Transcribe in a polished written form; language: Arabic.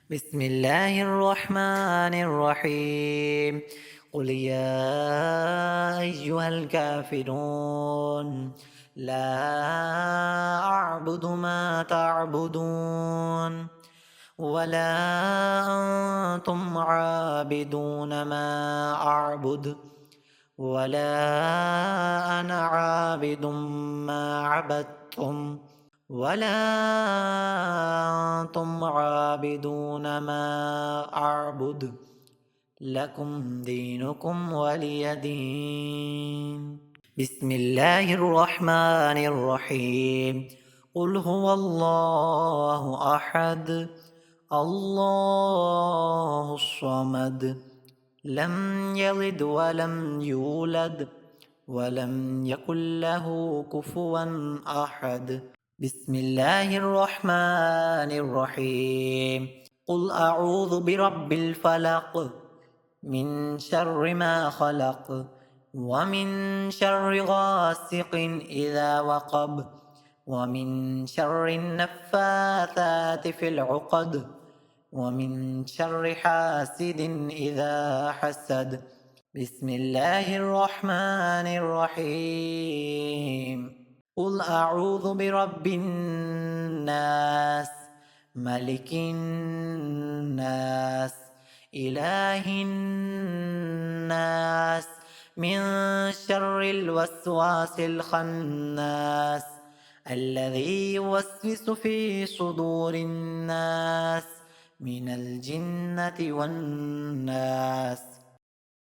بسم الله الرحمن الرحيم. قل يا أيها الكافرون لا أعبد ما تعبدون ولا أنتم عابدون ما أعبد ولا أنا عابد ما عبدتم ولا أنتم عابدون ما أعبد لكم دينكم ولي دين. بسم الله الرحمن الرحيم. قل هو الله أحد الله الصمد لم يلد ولم يولد ولم يكن له كفوا أحد. بسم الله الرحمن الرحيم. قل أعوذ برب الفلق من شر ما خلق ومن شر غاسق إذا وقب ومن شر النفاثات في العقد ومن شر حاسد إذا حسد. بسم الله الرحمن الرحيم. قل أعوذ برب الناس ملك الناس إله الناس من شر الوسواس الخناس الذي يوسوس في صدور الناس من الجنة والناس.